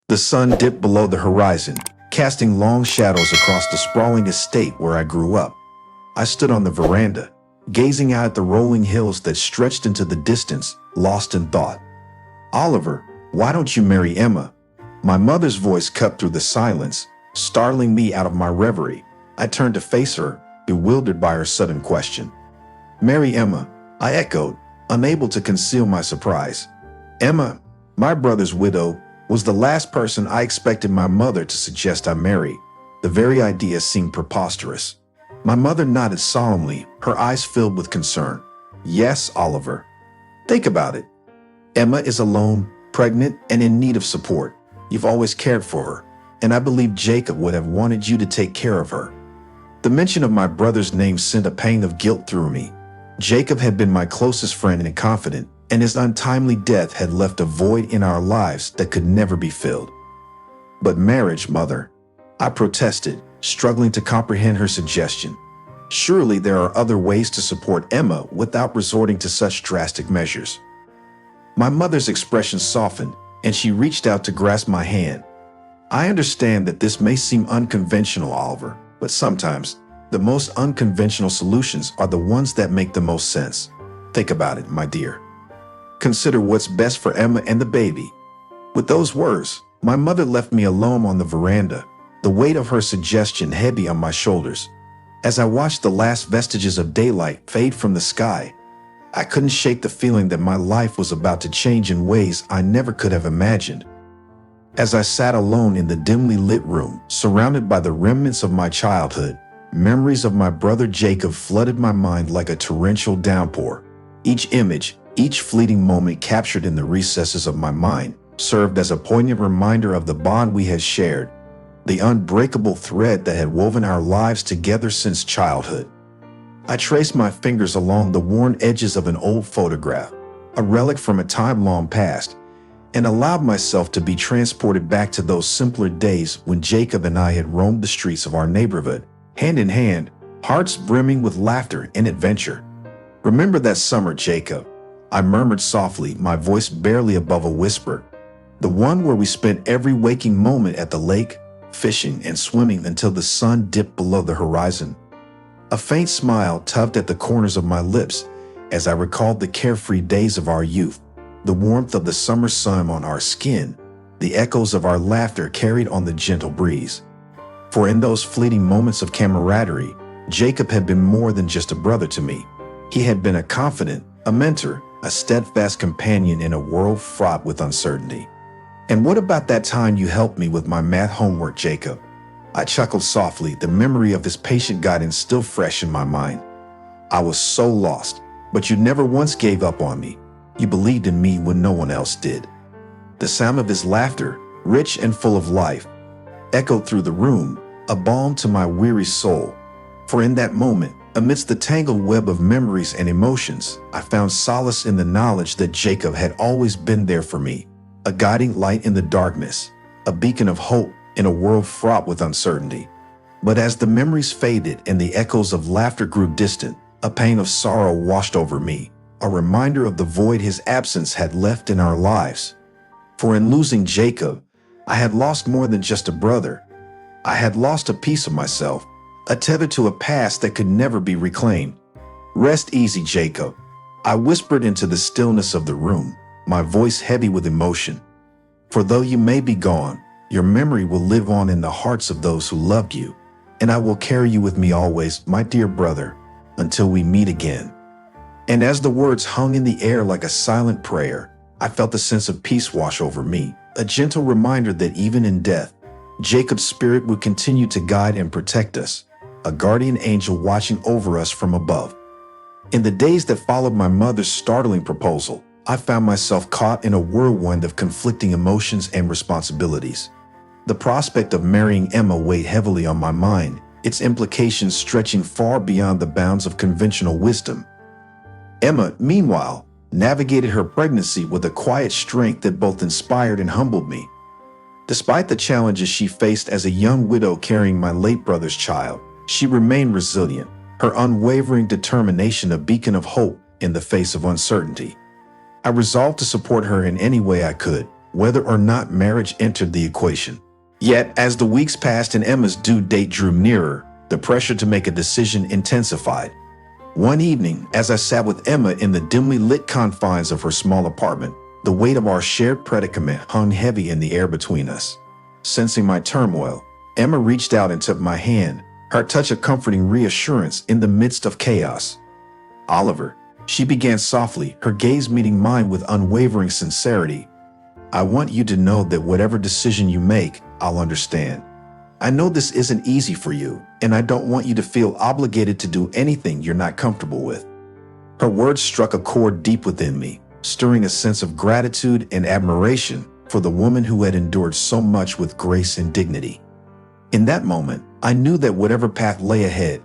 The sun dipped below the horizon, casting long shadows across the sprawling estate where I grew up. I stood on the veranda, gazing out at the rolling hills that stretched into the distance, lost in thought. "Oliver, why don't you marry Emma?" My mother's voice cut through the silence, startling me out of my reverie. I turned to face her, bewildered by her sudden question. "Marry Emma," I echoed, unable to conceal my surprise. Emma, my brother's widow, was the last person I expected my mother to suggest I marry. The very idea seemed preposterous. My mother nodded solemnly, her eyes filled with concern. "Yes, Oliver. Think about it. Emma is alone, pregnant, and in need of support. You've always cared for her, and I believe Jacob would have wanted you to take care of her." The mention of my brother's name sent a pang of guilt through me. Jacob had been my closest friend and confidant, and his untimely death had left a void in our lives that could never be filled. "But marriage, Mother," I protested, struggling to comprehend her suggestion. "Surely there are other ways to support Emma without resorting to such drastic measures." My mother's expression softened, and she reached out to grasp my hand. "I understand that this may seem unconventional, Oliver, but sometimes the most unconventional solutions are the ones that make the most sense. Think about it, my dear. Consider what's best for Emma and the baby." With those words, my mother left me alone on the veranda, the weight of her suggestion heavy on my shoulders. As I watched the last vestiges of daylight fade from the sky, I couldn't shake the feeling that my life was about to change in ways I never could have imagined. As I sat alone in the dimly lit room, surrounded by the remnants of my childhood, memories of my brother Jacob flooded my mind like a torrential downpour. Each image, each fleeting moment captured in the recesses of my mind, served as a poignant reminder of the bond we had shared, the unbreakable thread that had woven our lives together since childhood. I traced my fingers along the worn edges of an old photograph, a relic from a time long past, and allowed myself to be transported back to those simpler days when Jacob and I had roamed the streets of our neighborhood, hand in hand, hearts brimming with laughter and adventure. "Remember that summer, Jacob?" I murmured softly, my voice barely above a whisper. "The one where we spent every waking moment at the lake, fishing and swimming until the sun dipped below the horizon." A faint smile tugged at the corners of my lips as I recalled the carefree days of our youth, the warmth of the summer sun on our skin, the echoes of our laughter carried on the gentle breeze. For in those fleeting moments of camaraderie, Jacob had been more than just a brother to me. He had been a confidant, a mentor, a steadfast companion in a world fraught with uncertainty. "And what about that time you helped me with my math homework, Jacob?" I chuckled softly, the memory of his patient guidance still fresh in my mind. "I was so lost, but you never once gave up on me. You believed in me when no one else did." The sound of his laughter, rich and full of life, echoed through the room, a balm to my weary soul. For in that moment, amidst the tangled web of memories and emotions, I found solace in the knowledge that Jacob had always been there for me, a guiding light in the darkness, a beacon of hope in a world fraught with uncertainty. But as the memories faded and the echoes of laughter grew distant, a pang of sorrow washed over me, a reminder of the void his absence had left in our lives. For in losing Jacob, I had lost more than just a brother. I had lost a piece of myself, a tether to a past that could never be reclaimed. "Rest easy, Jacob," I whispered into the stillness of the room, my voice heavy with emotion. "For though you may be gone, your memory will live on in the hearts of those who loved you, and I will carry you with me always, my dear brother, until we meet again." And as the words hung in the air like a silent prayer, I felt a sense of peace wash over me, a gentle reminder that even in death, Jacob's spirit would continue to guide and protect us, a guardian angel watching over us from above. In the days that followed my mother's startling proposal, I found myself caught in a whirlwind of conflicting emotions and responsibilities. The prospect of marrying Emma weighed heavily on my mind, its implications stretching far beyond the bounds of conventional wisdom. Emma, meanwhile, navigated her pregnancy with a quiet strength that both inspired and humbled me. Despite the challenges she faced as a young widow carrying my late brother's child, she remained resilient, her unwavering determination a beacon of hope in the face of uncertainty. I resolved to support her in any way I could, whether or not marriage entered the equation. Yet, as the weeks passed and Emma's due date drew nearer, the pressure to make a decision intensified. One evening, as I sat with Emma in the dimly lit confines of her small apartment, the weight of our shared predicament hung heavy in the air between us. Sensing my turmoil, Emma reached out and took my hand, her touch of comforting reassurance in the midst of chaos. "Oliver," she began softly, her gaze meeting mine with unwavering sincerity, "I want you to know that whatever decision you make, I'll understand. I know this isn't easy for you, and I don't want you to feel obligated to do anything you're not comfortable with." Her words struck a chord deep within me, stirring a sense of gratitude and admiration for the woman who had endured so much with grace and dignity. In that moment, I knew that whatever path lay ahead,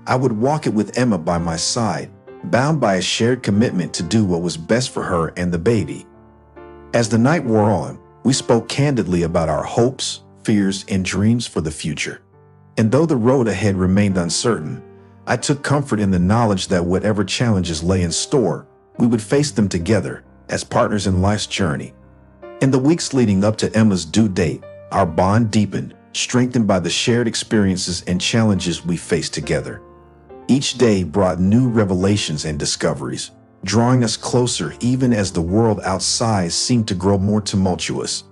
I would walk it with Emma by my side, bound by a shared commitment to do what was best for her and the baby. As the night wore on, we spoke candidly about our hopes, fears, and dreams for the future. And though the road ahead remained uncertain, I took comfort in the knowledge that whatever challenges lay in store, we would face them together as partners in life's journey. In the weeks leading up to Emma's due date, our bond deepened, strengthened by the shared experiences and challenges we faced together. Each day brought new revelations and discoveries, drawing us closer even as the world outside seemed to grow more tumultuous.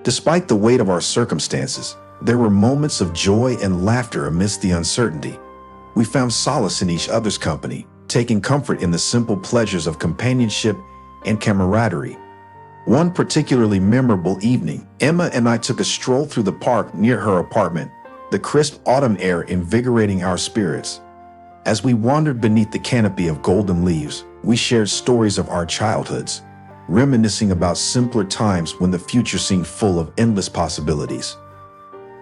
Despite the weight of our circumstances, there were moments of joy and laughter amidst the uncertainty. We found solace in each other's company, taking comfort in the simple pleasures of companionship and camaraderie. One particularly memorable evening, Emma and I took a stroll through the park near her apartment, the crisp autumn air invigorating our spirits. As we wandered beneath the canopy of golden leaves, we shared stories of our childhoods, reminiscing about simpler times when the future seemed full of endless possibilities.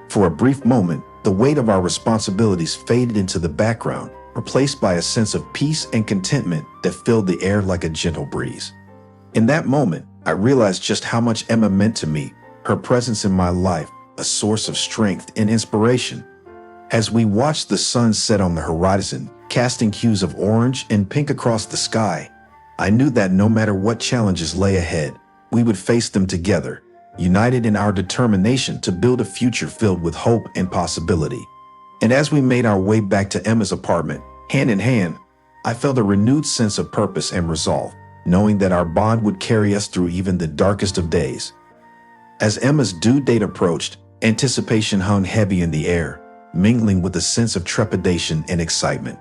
For a brief moment, the weight of our responsibilities faded into the background, replaced by a sense of peace and contentment that filled the air like a gentle breeze. In that moment, I realized just how much Emma meant to me, her presence in my life, a source of strength and inspiration. As we watched the sun set on the horizon, casting hues of orange and pink across the sky, I knew that no matter what challenges lay ahead, we would face them together, united in our determination to build a future filled with hope and possibility. And as we made our way back to Emma's apartment, hand in hand, I felt a renewed sense of purpose and resolve, knowing that our bond would carry us through even the darkest of days. As Emma's due date approached, anticipation hung heavy in the air, mingling with a sense of trepidation and excitement.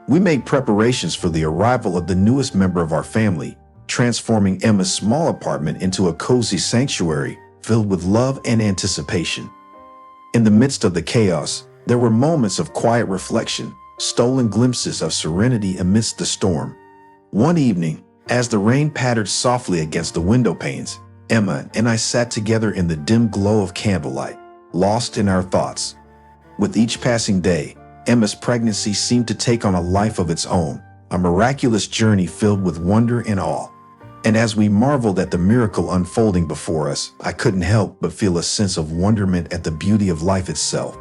We made preparations for the arrival of the newest member of our family, transforming Emma's small apartment into a cozy sanctuary filled with love and anticipation. In the midst of the chaos, there were moments of quiet reflection, stolen glimpses of serenity amidst the storm. One evening, as the rain pattered softly against the window panes, Emma and I sat together in the dim glow of candlelight, lost in our thoughts. With each passing day, Emma's pregnancy seemed to take on a life of its own, a miraculous journey filled with wonder and awe. And as we marveled at the miracle unfolding before us, I couldn't help but feel a sense of wonderment at the beauty of life itself.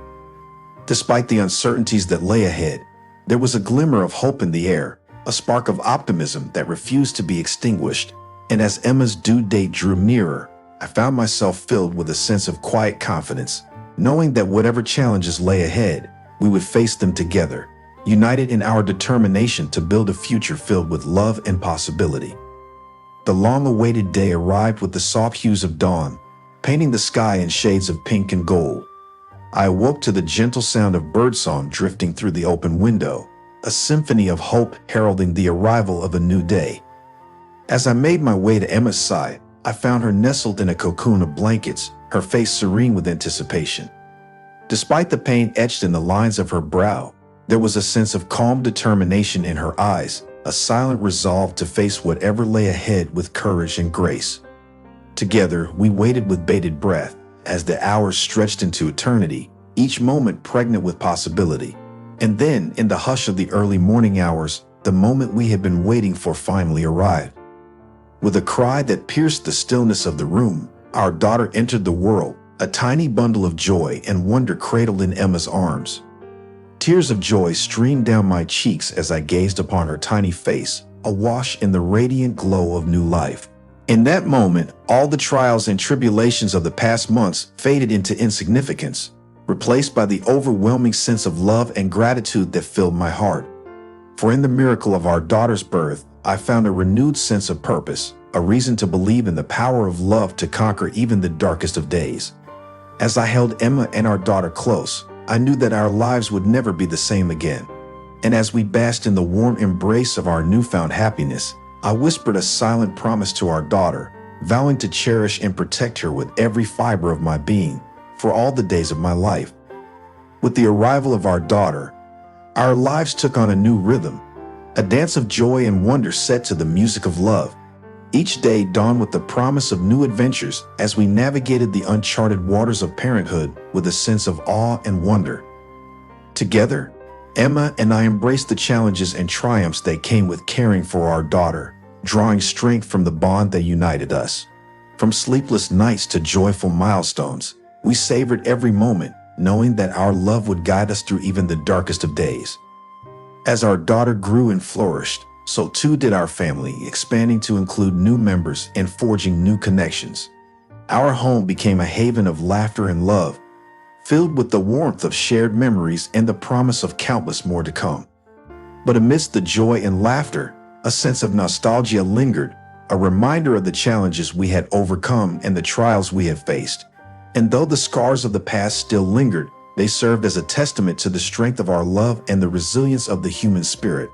Despite the uncertainties that lay ahead, there was a glimmer of hope in the air, a spark of optimism that refused to be extinguished. And as Emma's due date drew nearer, I found myself filled with a sense of quiet confidence, knowing that whatever challenges lay ahead, we would face them together, united in our determination to build a future filled with love and possibility. The long-awaited day arrived with the soft hues of dawn, painting the sky in shades of pink and gold. I awoke to the gentle sound of birdsong drifting through the open window, a symphony of hope heralding the arrival of a new day. As I made my way to Emma's side, I found her nestled in a cocoon of blankets, her face serene with anticipation. Despite the pain etched in the lines of her brow, there was a sense of calm determination in her eyes, a silent resolve to face whatever lay ahead with courage and grace. Together, we waited with bated breath as the hours stretched into eternity, each moment pregnant with possibility. And then, in the hush of the early morning hours, the moment we had been waiting for finally arrived. With a cry that pierced the stillness of the room, our daughter entered the world, a tiny bundle of joy and wonder cradled in Emma's arms. Tears of joy streamed down my cheeks as I gazed upon her tiny face, awash in the radiant glow of new life. In that moment, all the trials and tribulations of the past months faded into insignificance, replaced by the overwhelming sense of love and gratitude that filled my heart. For in the miracle of our daughter's birth, I found a renewed sense of purpose, a reason to believe in the power of love to conquer even the darkest of days. As I held Emma and our daughter close, I knew that our lives would never be the same again. And as we basked in the warm embrace of our newfound happiness, I whispered a silent promise to our daughter, vowing to cherish and protect her with every fiber of my being, for all the days of my life. With the arrival of our daughter, our lives took on a new rhythm, a dance of joy and wonder set to the music of love. Each day dawned with the promise of new adventures as we navigated the uncharted waters of parenthood with a sense of awe and wonder. Together, Emma and I embraced the challenges and triumphs that came with caring for our daughter, drawing strength from the bond that united us. From sleepless nights to joyful milestones, we savored every moment, knowing that our love would guide us through even the darkest of days. As our daughter grew and flourished, so too did our family, expanding to include new members and forging new connections. Our home became a haven of laughter and love, filled with the warmth of shared memories and the promise of countless more to come. But amidst the joy and laughter, a sense of nostalgia lingered, a reminder of the challenges we had overcome and the trials we had faced. And though the scars of the past still lingered, they served as a testament to the strength of our love and the resilience of the human spirit.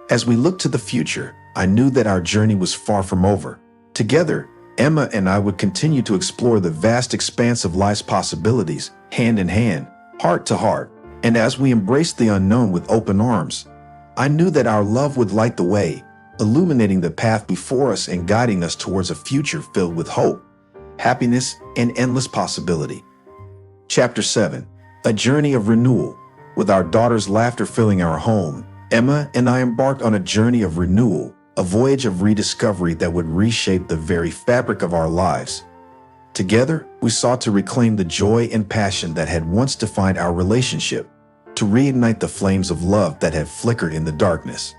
As we looked to the future, I knew that our journey was far from over. Together, Emma and I would continue to explore the vast expanse of life's possibilities, hand in hand, heart to heart. And as we embraced the unknown with open arms, I knew that our love would light the way, illuminating the path before us and guiding us towards a future filled with hope, happiness, and endless possibility. Chapter 7. A Journey of Renewal. With our daughter's laughter filling our home, Emma and I embarked on a journey of renewal, a voyage of rediscovery that would reshape the very fabric of our lives. Together, we sought to reclaim the joy and passion that had once defined our relationship, to reignite the flames of love that had flickered in the darkness.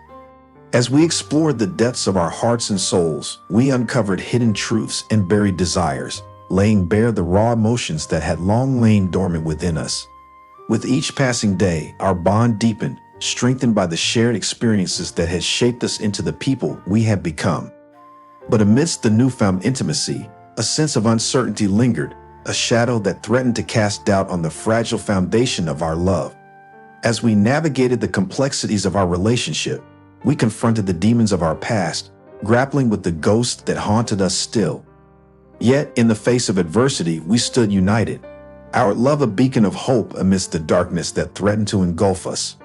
As we explored the depths of our hearts and souls, we uncovered hidden truths and buried desires, laying bare the raw emotions that had long lain dormant within us. With each passing day, our bond deepened, strengthened by the shared experiences that had shaped us into the people we had become. But amidst the newfound intimacy, a sense of uncertainty lingered, a shadow that threatened to cast doubt on the fragile foundation of our love. As we navigated the complexities of our relationship, we confronted the demons of our past, grappling with the ghosts that haunted us still. Yet, in the face of adversity, we stood united, our love a beacon of hope amidst the darkness that threatened to engulf us.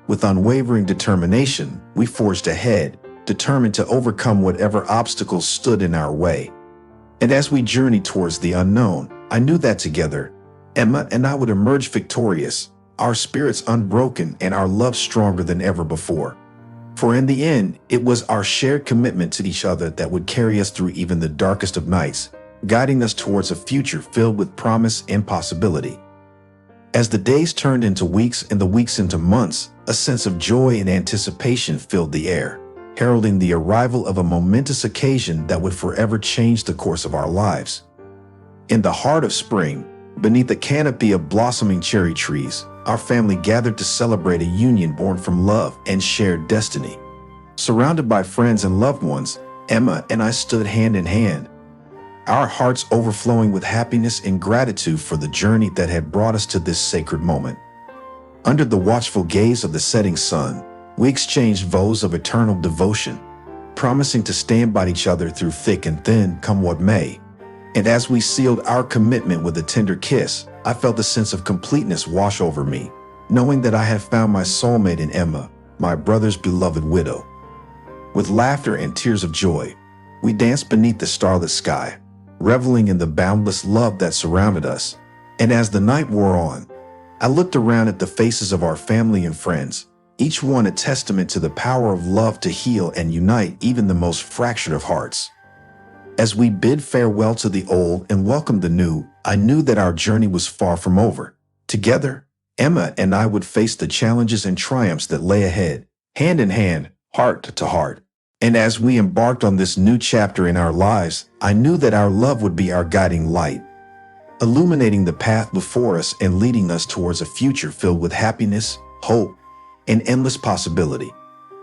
With unwavering determination, we forged ahead, determined to overcome whatever obstacles stood in our way. And as we journeyed towards the unknown, I knew that together, Emma and I would emerge victorious, our spirits unbroken and our love stronger than ever before. For in the end, it was our shared commitment to each other that would carry us through even the darkest of nights, guiding us towards a future filled with promise and possibility. As the days turned into weeks and the weeks into months, a sense of joy and anticipation filled the air, heralding the arrival of a momentous occasion that would forever change the course of our lives. In the heart of spring, beneath a canopy of blossoming cherry trees, our family gathered to celebrate a union born from love and shared destiny. Surrounded by friends and loved ones, Emma and I stood hand in hand, our hearts overflowing with happiness and gratitude for the journey that had brought us to this sacred moment. Under the watchful gaze of the setting sun, we exchanged vows of eternal devotion, promising to stand by each other through thick and thin, come what may. And as we sealed our commitment with a tender kiss, I felt a sense of completeness wash over me, knowing that I had found my soulmate in Emma, my brother's beloved widow. With laughter and tears of joy, we danced beneath the starlit sky, reveling in the boundless love that surrounded us. And as the night wore on, I looked around at the faces of our family and friends, each one a testament to the power of love to heal and unite even the most fractured of hearts. As we bid farewell to the old and welcomed the new, I knew that our journey was far from over. Together, Emma and I would face the challenges and triumphs that lay ahead, hand in hand, heart to heart. And as we embarked on this new chapter in our lives, I knew that our love would be our guiding light, illuminating the path before us and leading us towards a future filled with happiness, hope, and endless possibility.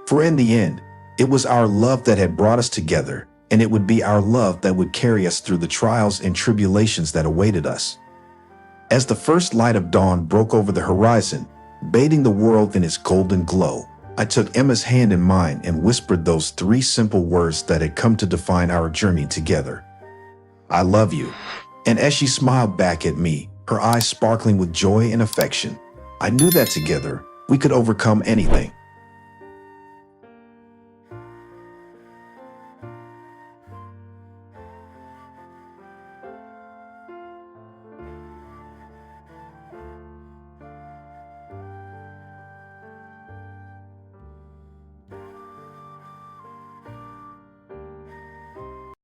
For in the end, it was our love that had brought us together, and it would be our love that would carry us through the trials and tribulations that awaited us. As the first light of dawn broke over the horizon, bathing the world in its golden glow, I took Emma's hand in mine and whispered those three simple words that had come to define our journey together. I love you. And as she smiled back at me, her eyes sparkling with joy and affection, I knew that together we could overcome anything.